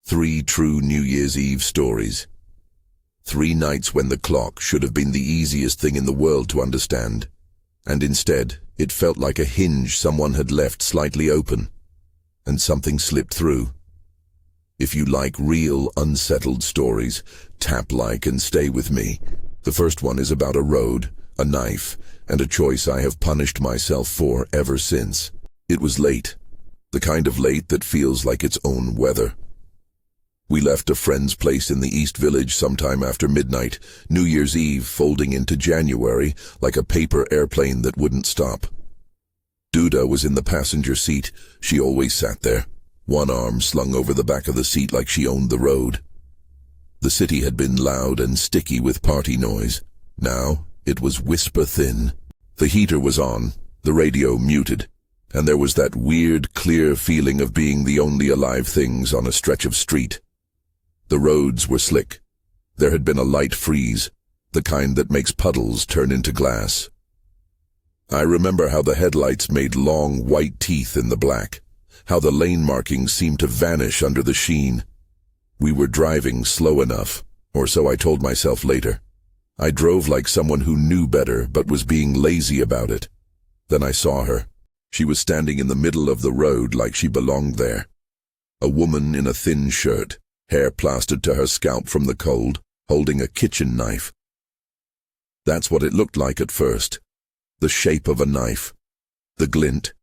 3 true New Year's Eve stories. 3 nights when the clock should have been the easiest thing in the world to understand, and instead it felt like a hinge someone had left slightly open, and something slipped through. If you like real, unsettled stories, tap like and stay with me. The first one is about a road, a knife, and a choice I have punished myself for ever since. It was late, the kind of late that feels like its own weather. We left a friend's place in the East Village sometime after midnight, New Year's Eve folding into January like a paper airplane that wouldn't stop. Duda was in the passenger seat. She always sat there, one arm slung over the back of the seat like she owned the road. The city had been loud and sticky with party noise. Now it was whisper thin. The heater was on, the radio muted, and there was that weird, clear feeling of being the only alive things on a stretch of street. The roads were slick. There had been a light freeze, the kind that makes puddles turn into glass. I remember how the headlights made long white teeth in the black, how the lane markings seemed to vanish under the sheen. We were driving slow enough, or so I told myself later. I drove like someone who knew better but was being lazy about it. Then I saw her. She was standing in the middle of the road like she belonged there. A woman in a thin shirt, hair plastered to her scalp from the cold, holding a kitchen knife. That's what it looked like at first. The shape of a knife. The glint.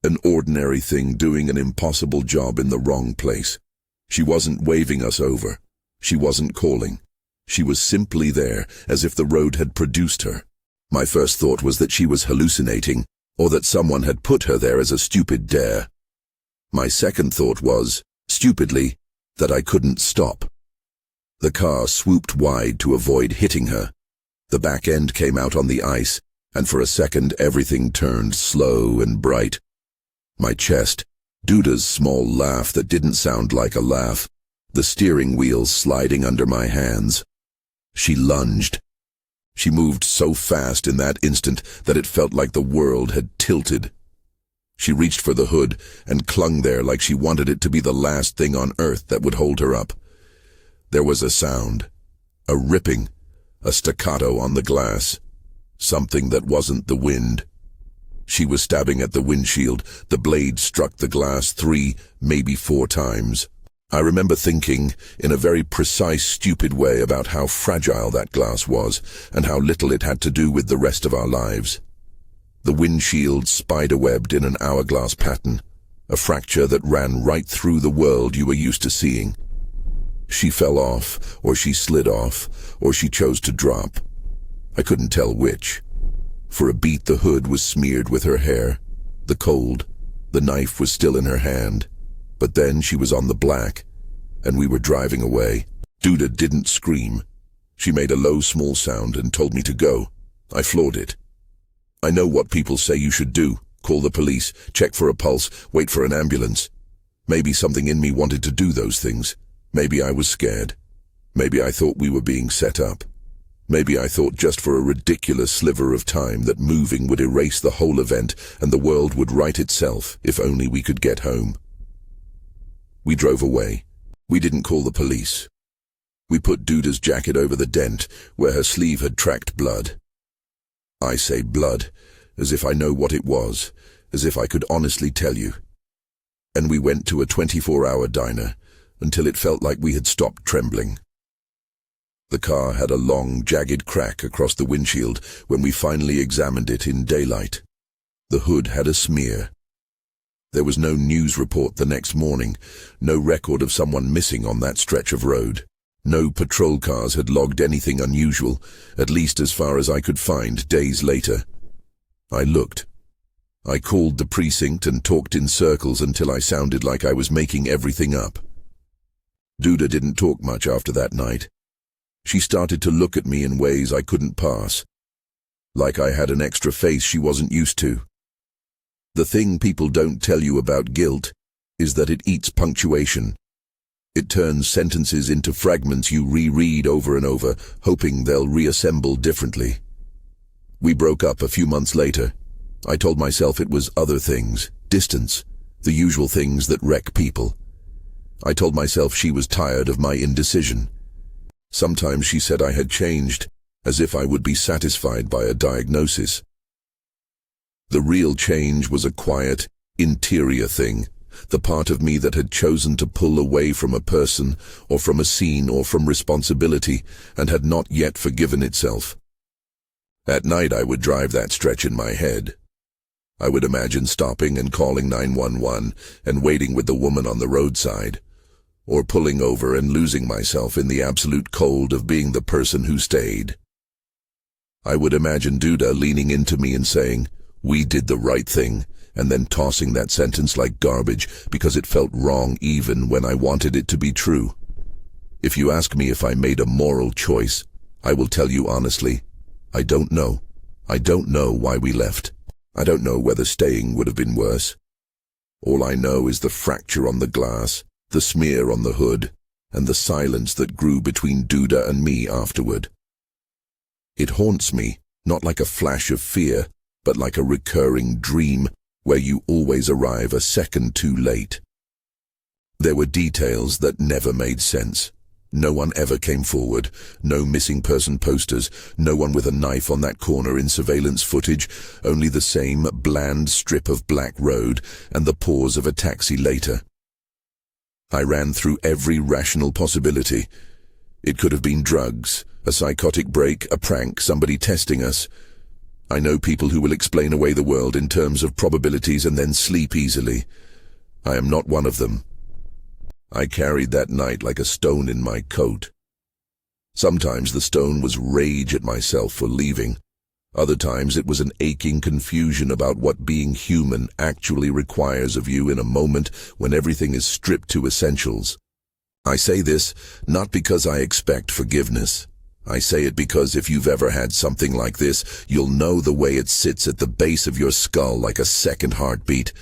An ordinary thing doing an impossible job in the wrong place. She wasn't waving us over. She wasn't calling. She was simply there, as if the road had produced her. My first thought was that she was hallucinating, or that someone had put her there as a stupid dare. My second thought was, stupidly, that I couldn't stop. The car swooped wide to avoid hitting her. The back end came out on the ice, and for a second everything turned slow and bright. My chest, Duda's small laugh that didn't sound like a laugh, the steering wheel sliding under my hands. She lunged. She moved so fast in that instant that it felt like the world had tilted. She reached for the hood and clung there like she wanted it to be the last thing on earth that would hold her up. There was a sound, a ripping, a staccato on the glass, something that wasn't the wind. She was stabbing at the windshield. The blade struck the glass 3, maybe 4 times. I remember thinking, in a very precise, stupid way, about how fragile that glass was and how little it had to do with the rest of our lives. The windshield spiderwebbed in an hourglass pattern, a fracture that ran right through the world you were used to seeing. She fell off, or she slid off, or she chose to drop. I couldn't tell which. For a beat the hood was smeared with her hair, the cold, the knife was still in her hand. But then she was on the black, and we were driving away. Duda didn't scream. She made a low, small sound and told me to go. I floored it. I know what people say you should do. Call the police, check for a pulse, wait for an ambulance. Maybe something in me wanted to do those things. Maybe I was scared. Maybe I thought we were being set up. Maybe I thought just for a ridiculous sliver of time that moving would erase the whole event and the world would right itself if only we could get home. We drove away. We didn't call the police. We put Duda's jacket over the dent where her sleeve had tracked blood. I say blood, as if I know what it was, as if I could honestly tell you. And we went to a 24-hour diner until it felt like we had stopped trembling. The car had a long, jagged crack across the windshield when we finally examined it in daylight. The hood had a smear. There was no news report the next morning, no record of someone missing on that stretch of road. No patrol cars had logged anything unusual, at least as far as I could find days later. I looked. I called the precinct and talked in circles until I sounded like I was making everything up. Duda didn't talk much after that night. She started to look at me in ways I couldn't pass, like I had an extra face she wasn't used to. The thing people don't tell you about guilt is that it eats punctuation. It turns sentences into fragments you reread over and over, hoping they'll reassemble differently. We broke up a few months later. I told myself it was other things, distance, the usual things that wreck people. I told myself she was tired of my indecision. Sometimes she said I had changed, as if I would be satisfied by a diagnosis. The real change was a quiet, interior thing, the part of me that had chosen to pull away from a person, or from a scene, or from responsibility, and had not yet forgiven itself. At night I would drive that stretch in my head. I would imagine stopping and calling 911 and waiting with the woman on the roadside, or pulling over and losing myself in the absolute cold of being the person who stayed. I would imagine Duda leaning into me and saying, "We did the right thing," and then tossing that sentence like garbage because it felt wrong even when I wanted it to be true. If you ask me if I made a moral choice, I will tell you honestly, I don't know. I don't know why we left. I don't know whether staying would have been worse. All I know is the fracture on the glass, the smear on the hood, and the silence that grew between Duda and me afterward. It haunts me, not like a flash of fear, but like a recurring dream where you always arrive a second too late. There were details that never made sense. No one ever came forward, no missing person posters, no one with a knife on that corner in surveillance footage, only the same bland strip of black road and the pause of a taxi later. I ran through every rational possibility. It could have been drugs, a psychotic break, a prank, somebody testing us. I know people who will explain away the world in terms of probabilities and then sleep easily. I am not one of them. I carried that night like a stone in my coat. Sometimes the stone was rage at myself for leaving. Other times it was an aching confusion about what being human actually requires of you in a moment when everything is stripped to essentials. I say this not because I expect forgiveness. I say it because if you've ever had something like this, you'll know the way it sits at the base of your skull like a second heartbeat.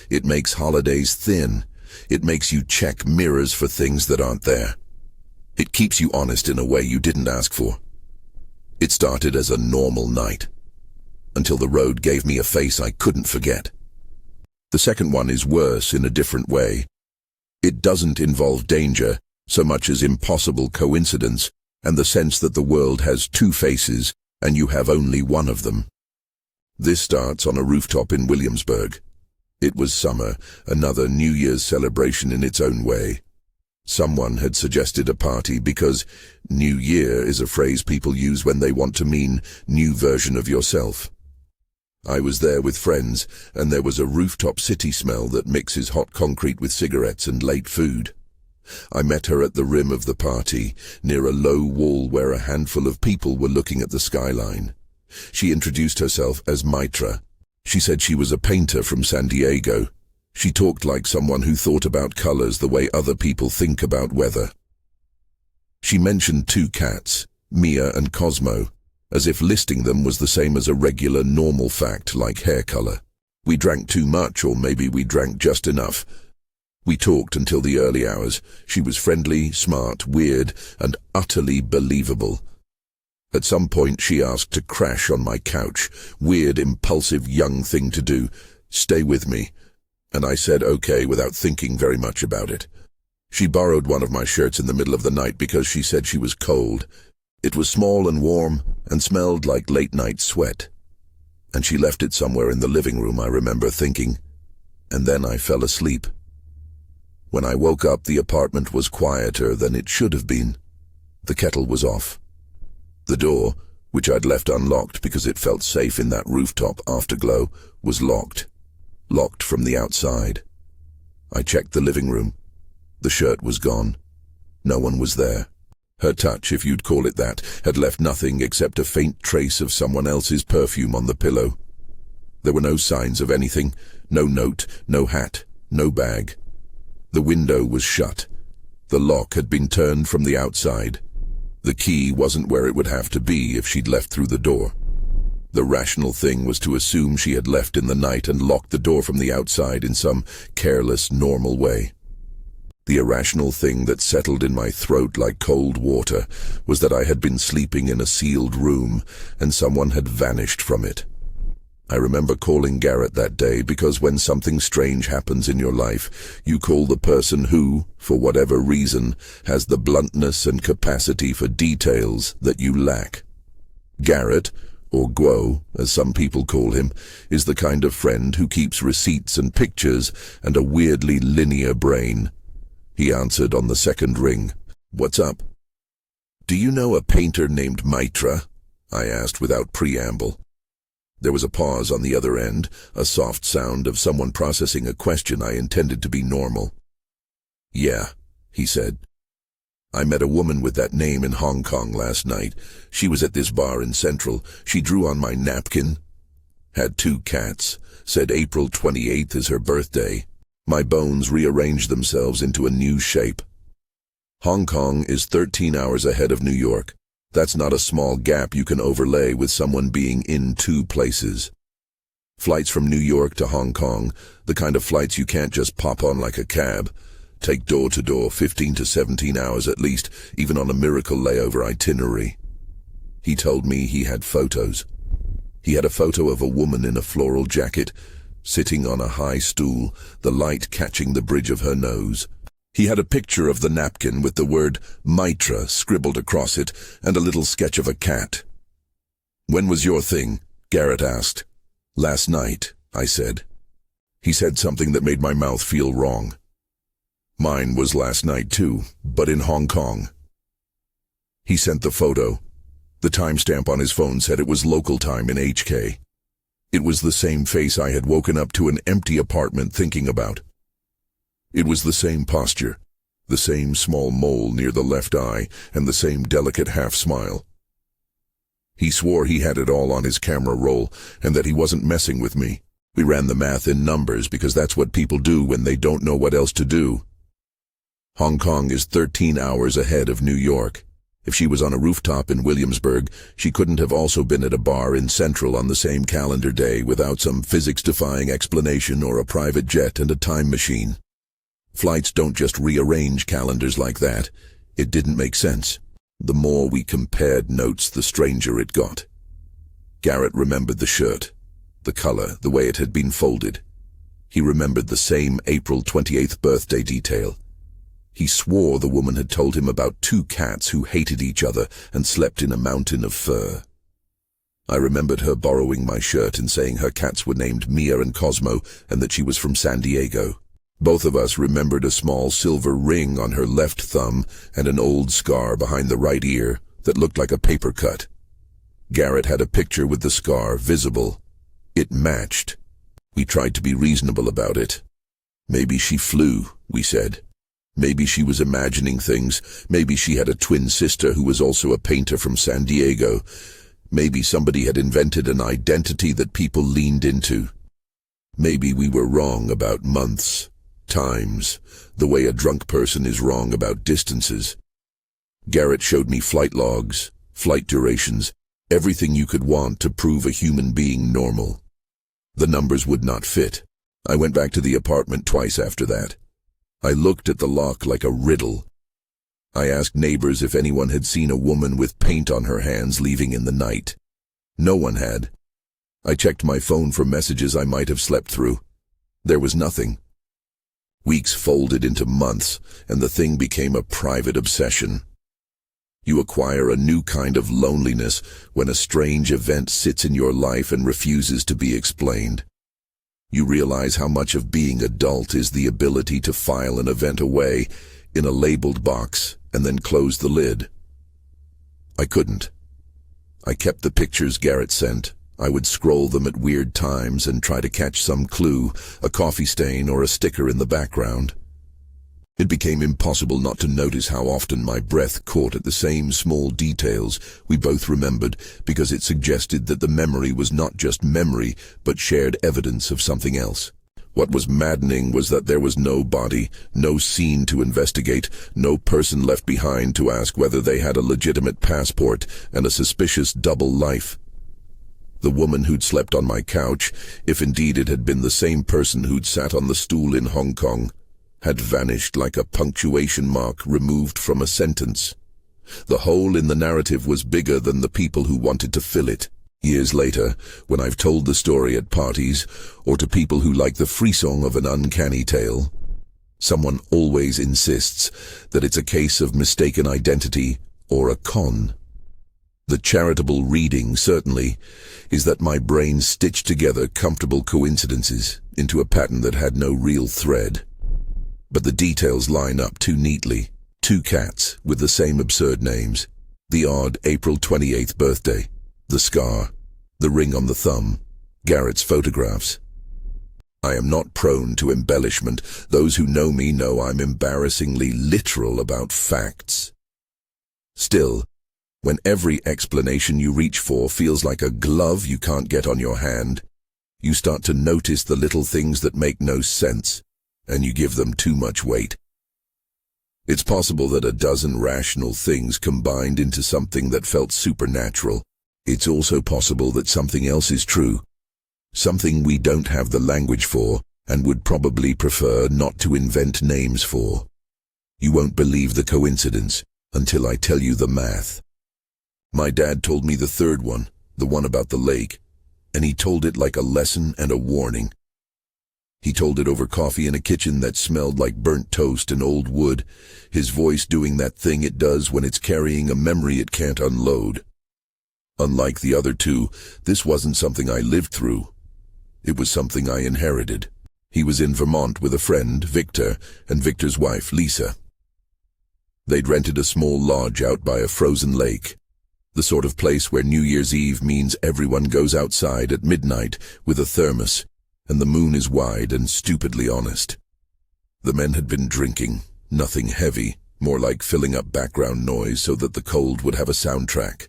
It makes holidays thin. It makes you check mirrors for things that aren't there. It keeps you honest in a way you didn't ask for. It started as a normal night, until the road gave me a face I couldn't forget. The second one is worse in a different way. It doesn't involve danger so much as impossible coincidence and the sense that the world has two faces and you have only one of them. This starts on a rooftop in Williamsburg. It was summer, another New Year's celebration in its own way. Someone had suggested a party because New Year is a phrase people use when they want to mean new version of yourself. I was there with friends, and there was a rooftop city smell that mixes hot concrete with cigarettes and late food. I met her at the rim of the party, near a low wall where a handful of people were looking at the skyline. She introduced herself as Mitra. She said she was a painter from San Diego. She talked like someone who thought about colors the way other people think about weather. She mentioned two cats, Mia and Cosmo, as if listing them was the same as a regular normal fact like hair color. We drank too much, or maybe we drank just enough. We talked until the early hours. She was friendly, smart, weird, and utterly believable. At some point she asked to crash on my couch. Weird, impulsive, young thing to do. Stay with me. And I said okay without thinking very much about it. She borrowed one of my shirts in the middle of the night because she said she was cold. It was small and warm and smelled like late-night sweat. And she left it somewhere in the living room, I remember thinking. And then I fell asleep. When I woke up, the apartment was quieter than it should have been. The kettle was off. The door, which I'd left unlocked because it felt safe in that rooftop afterglow, was locked. Locked from the outside. I checked the living room. The shirt was gone. No one was there. Her touch, if you'd call it that, had left nothing except a faint trace of someone else's perfume on the pillow. There were no signs of anything, no note, no hat, no bag. The window was shut. The lock had been turned from the outside. The key wasn't where it would have to be if she'd left through the door. The rational thing was to assume she had left in the night and locked the door from the outside in some careless, normal way. The irrational thing that settled in my throat like cold water was that I had been sleeping in a sealed room and someone had vanished from it. I remember calling Garrett that day because when something strange happens in your life, you call the person who, for whatever reason, has the bluntness and capacity for details that you lack. Garrett, or Guo, as some people call him, is the kind of friend who keeps receipts and pictures and a weirdly linear brain. He answered on the second ring. "What's up?" "Do you know a painter named Mitra?" I asked without preamble. There was a pause on the other end, a soft sound of someone processing a question I intended to be normal. "Yeah," he said. "I met a woman with that name in Hong Kong last night. She was at this bar in Central. She drew on my napkin. Had 2 cats. Said April 28th is her birthday. My bones rearranged themselves into a new shape. Hong Kong is 13 hours ahead of New York. That's not a small gap you can overlay with someone being in 2 places. Flights from New York to Hong Kong, the kind of flights you can't just pop on like a cab, take door to door 15 to 17 hours at least, even on a miracle layover itinerary." He told me he had photos. He had a photo of a woman in a floral jacket, sitting on a high stool, the light catching the bridge of her nose. He had a picture of the napkin with the word Mitra scribbled across it and a little sketch of a cat. "When was your thing?" Garrett asked. "Last night," I said. He said something that made my mouth feel wrong. "Mine was last night too, but in Hong Kong." He sent the photo. The timestamp on his phone said it was local time in HK. It was the same face I had woken up to an empty apartment thinking about. It was the same posture, the same small mole near the left eye, and the same delicate half-smile. He swore he had it all on his camera roll, and that he wasn't messing with me. We ran the math in numbers because that's what people do when they don't know what else to do. Hong Kong is 13 hours ahead of New York. If she was on a rooftop in Williamsburg, she couldn't have also been at a bar in Central on the same calendar day without some physics-defying explanation or a private jet and a time machine. Flights don't just rearrange calendars like that. It didn't make sense. The more we compared notes, the stranger it got. Garrett remembered the shirt, the color, the way it had been folded. He remembered the same April 28th birthday detail. He swore the woman had told him about 2 cats who hated each other and slept in a mountain of fur. I remembered her borrowing my shirt and saying her cats were named Mia and Cosmo and that she was from San Diego. Both of us remembered a small silver ring on her left thumb and an old scar behind the right ear that looked like a paper cut. Garrett had a picture with the scar visible. It matched. We tried to be reasonable about it. "Maybe she flew," we said. Maybe she was imagining things. Maybe she had a twin sister who was also a painter from San Diego. Maybe somebody had invented an identity that people leaned into. Maybe we were wrong about months, times, the way a drunk person is wrong about distances. Garrett showed me flight logs, flight durations, everything you could want to prove a human being normal. The numbers would not fit. I went back to the apartment twice after that. I looked at the lock like a riddle. I asked neighbors if anyone had seen a woman with paint on her hands leaving in the night. No one had. I checked my phone for messages I might have slept through. There was nothing. Weeks folded into months, and the thing became a private obsession. You acquire a new kind of loneliness when a strange event sits in your life and refuses to be explained. You realize how much of being adult is the ability to file an event away in a labeled box and then close the lid. I couldn't. I kept the pictures Garrett sent. I would scroll them at weird times and try to catch some clue, a coffee stain or a sticker in the background. It became impossible not to notice how often my breath caught at the same small details we both remembered, because it suggested that the memory was not just memory, but shared evidence of something else. What was maddening was that there was no body, no scene to investigate, no person left behind to ask whether they had a legitimate passport and a suspicious double life. The woman who'd slept on my couch, if indeed it had been the same person who'd sat on the stool in Hong Kong, had vanished like a punctuation mark removed from a sentence. The hole in the narrative was bigger than the people who wanted to fill it. Years later, when I've told the story at parties, or to people who like the frisson of an uncanny tale, someone always insists that it's a case of mistaken identity or a con. The charitable reading, certainly, is that my brain stitched together comfortable coincidences into a pattern that had no real thread. But the details line up too neatly. 2 cats with the same absurd names, the odd April 28th birthday, the scar, the ring on the thumb, Garrett's photographs. I am not prone to embellishment. Those who know me know I'm embarrassingly literal about facts. Still, when every explanation you reach for feels like a glove you can't get on your hand, you start to notice the little things that make no sense, and you give them too much weight. It's possible that a dozen rational things combined into something that felt supernatural. It's also possible that something else is true, something we don't have the language for and would probably prefer not to invent names for. You won't believe the coincidence until I tell you the math. My dad told me the third one, the one about the lake, and he told it like a lesson and a warning. He told it over coffee in a kitchen that smelled like burnt toast and old wood, his voice doing that thing it does when it's carrying a memory it can't unload. Unlike the other two, this wasn't something I lived through. It was something I inherited. He was in Vermont with a friend, Victor, and Victor's wife, Lisa. They'd rented a small lodge out by a frozen lake, the sort of place where New Year's Eve means everyone goes outside at midnight with a thermos, and the moon is wide and stupidly honest. The men had been drinking, nothing heavy, more like filling up background noise so that the cold would have a soundtrack.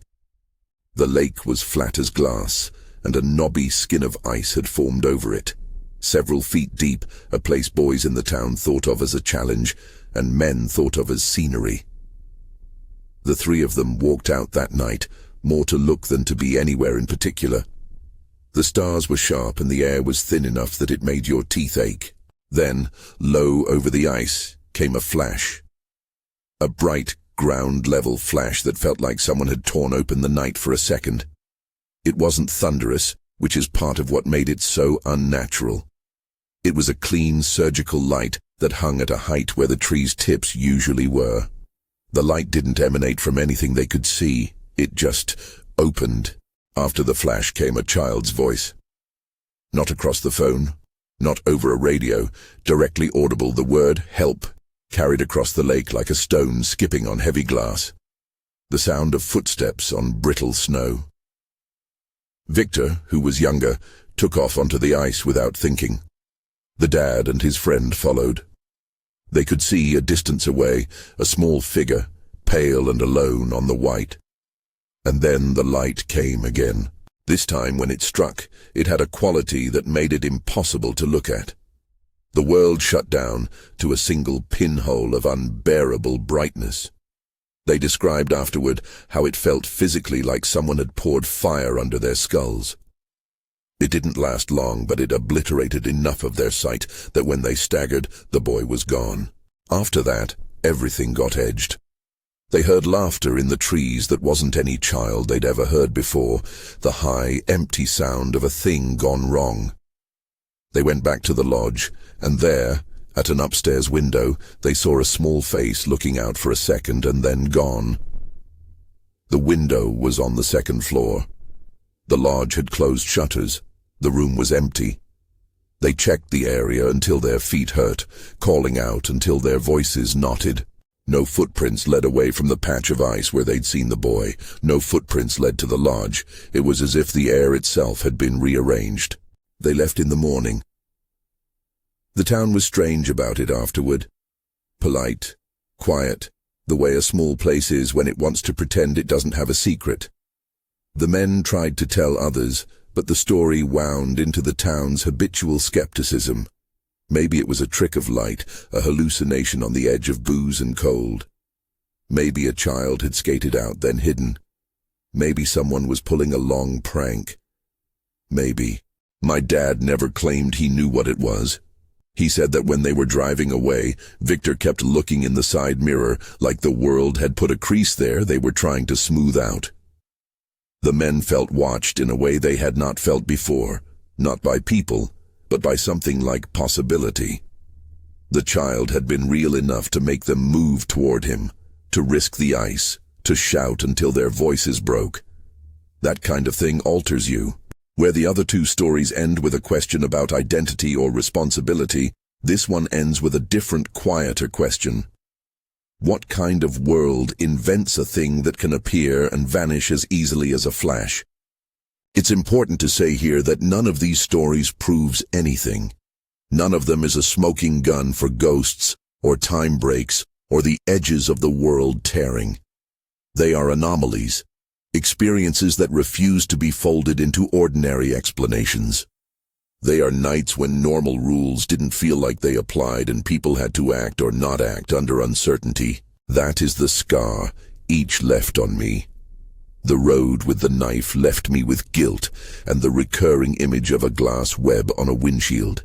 The lake was flat as glass, and a knobby skin of ice had formed over it. Several feet deep, a place boys in the town thought of as a challenge, and men thought of as scenery. The 3 of them walked out that night, more to look than to be anywhere in particular. The stars were sharp and the air was thin enough that it made your teeth ache. Then, low over the ice, came a flash. A bright, ground-level flash that felt like someone had torn open the night for a second. It wasn't thunderous, which is part of what made it so unnatural. It was a clean, surgical light that hung at a height where the trees' tips usually were. The light didn't emanate from anything they could see. It just opened. After the flash came a child's voice. Not across the phone, not over a radio, directly audible, the word help carried across the lake like a stone skipping on heavy glass. The sound of footsteps on brittle snow. Victor, who was younger, took off onto the ice without thinking. The dad and his friend followed. They could see, a distance away, a small figure, pale and alone on the white. And then the light came again. This time, when it struck, it had a quality that made it impossible to look at. The world shut down to a single pinhole of unbearable brightness. They described afterward how it felt physically like someone had poured fire under their skulls. It didn't last long, but it obliterated enough of their sight that when they staggered, the boy was gone. After that, everything got edged. They heard laughter in the trees that wasn't any child they'd ever heard before, the high, empty sound of a thing gone wrong. They went back to the lodge, and there, at an upstairs window, they saw a small face looking out for a second and then gone. The window was on the 2nd floor. The lodge had closed shutters. The room was empty. They checked the area until their feet hurt, calling out until their voices knotted. No footprints led away from the patch of ice where they'd seen the boy. No footprints led to the lodge. It was as if the air itself had been rearranged. They left in the morning. The town was strange about it afterward. Polite, quiet, the way a small place is when it wants to pretend it doesn't have a secret. The men tried to tell others, but the story wound into the town's habitual skepticism. Maybe it was a trick of light, a hallucination on the edge of booze and cold. Maybe a child had skated out, then hidden. Maybe someone was pulling a long prank. Maybe. My dad never claimed he knew what it was. He said that when they were driving away, Victor kept looking in the side mirror like the world had put a crease there they were trying to smooth out. The men felt watched in a way they had not felt before, not by people, but by something like possibility. The child had been real enough to make them move toward him, to risk the ice, to shout until their voices broke. That kind of thing alters you. Where the other two stories end with a question about identity or responsibility, this one ends with a different, quieter question. What kind of world invents a thing that can appear and vanish as easily as a flash? It's important to say here that none of these stories proves anything. None of them is a smoking gun for ghosts, or time breaks, or the edges of the world tearing. They are anomalies, experiences that refuse to be folded into ordinary explanations. They are nights when normal rules didn't feel like they applied and people had to act or not act under uncertainty. That is the scar each left on me. The road with the knife left me with guilt and the recurring image of a glass web on a windshield.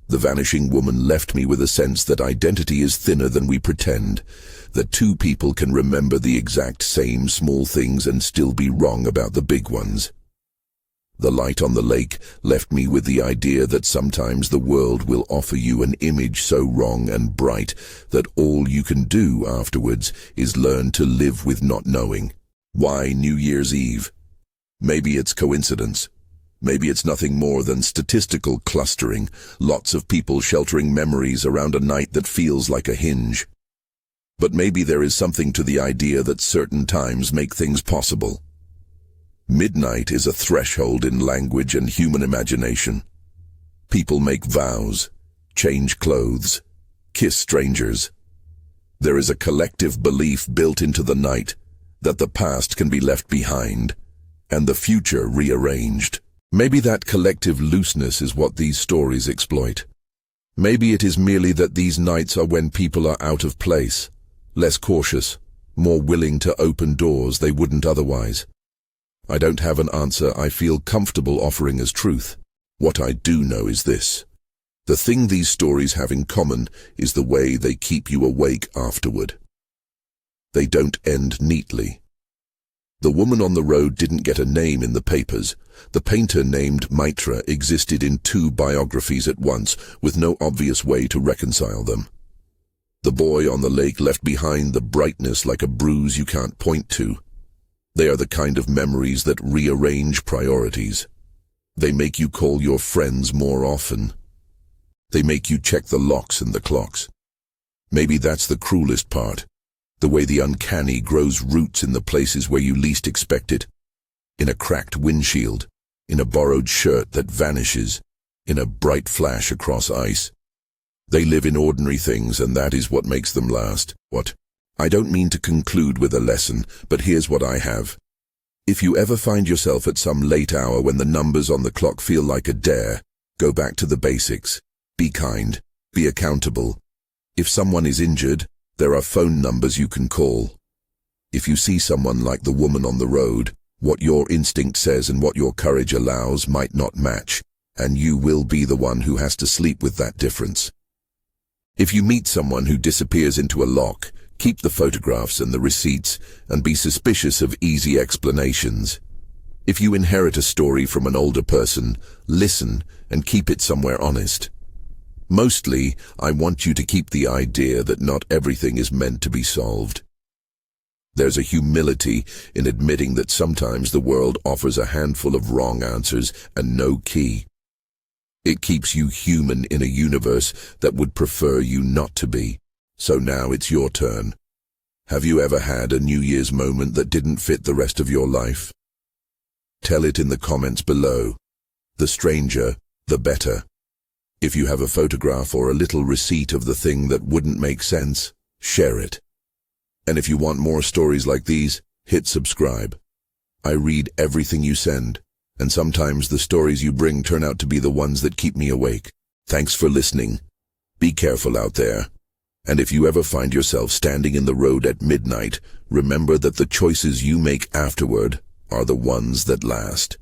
The vanishing woman left me with a sense that identity is thinner than we pretend, that two people can remember the exact same small things and still be wrong about the big ones. The light on the lake left me with the idea that sometimes the world will offer you an image so wrong and bright that all you can do afterwards is learn to live with not knowing. Why New Year's Eve? Maybe it's coincidence. Maybe it's nothing more than statistical clustering, lots of people sheltering memories around a night that feels like a hinge. But maybe there is something to the idea that certain times make things possible. Midnight is a threshold in language and human imagination. People make vows, change clothes, kiss strangers. There is a collective belief built into the night that the past can be left behind and the future rearranged. Maybe that collective looseness is what these stories exploit. Maybe it is merely that these nights are when people are out of place, less cautious, more willing to open doors they wouldn't otherwise. I don't have an answer I feel comfortable offering as truth. What I do know is this. The thing these stories have in common is the way they keep you awake afterward. They don't end neatly. The woman on the road didn't get a name in the papers. The painter named Mitra existed in two biographies at once, with no obvious way to reconcile them. The boy on the lake left behind the brightness like a bruise you can't point to. They are the kind of memories that rearrange priorities. They make you call your friends more often. They make you check the locks and the clocks. Maybe that's the cruelest part. The way the uncanny grows roots in the places where you least expect it. In a cracked windshield, in a borrowed shirt that vanishes, in a bright flash across ice. They live in ordinary things, and that is what makes them last. What? I don't mean to conclude with a lesson, but here's what I have. If you ever find yourself at some late hour when the numbers on the clock feel like a dare, go back to the basics. Be kind. Be accountable. If someone is injured, there are phone numbers you can call. If you see someone like the woman on the road, what your instinct says and what your courage allows might not match, and you will be the one who has to sleep with that difference. If you meet someone who disappears into a lock, keep the photographs and the receipts and be suspicious of easy explanations. If you inherit a story from an older person, listen and keep it somewhere honest. Mostly, I want you to keep the idea that not everything is meant to be solved. There's a humility in admitting that sometimes the world offers a handful of wrong answers and no key. It keeps you human in a universe that would prefer you not to be. So now it's your turn. Have you ever had a New Year's moment that didn't fit the rest of your life? Tell it in the comments below. The stranger, the better. If you have a photograph or a little receipt of the thing that wouldn't make sense, share it. And if you want more stories like these, hit subscribe. I read everything you send, and sometimes the stories you bring turn out to be the ones that keep me awake. Thanks for listening. Be careful out there. And if you ever find yourself standing in the road at midnight, remember that the choices you make afterward are the ones that last.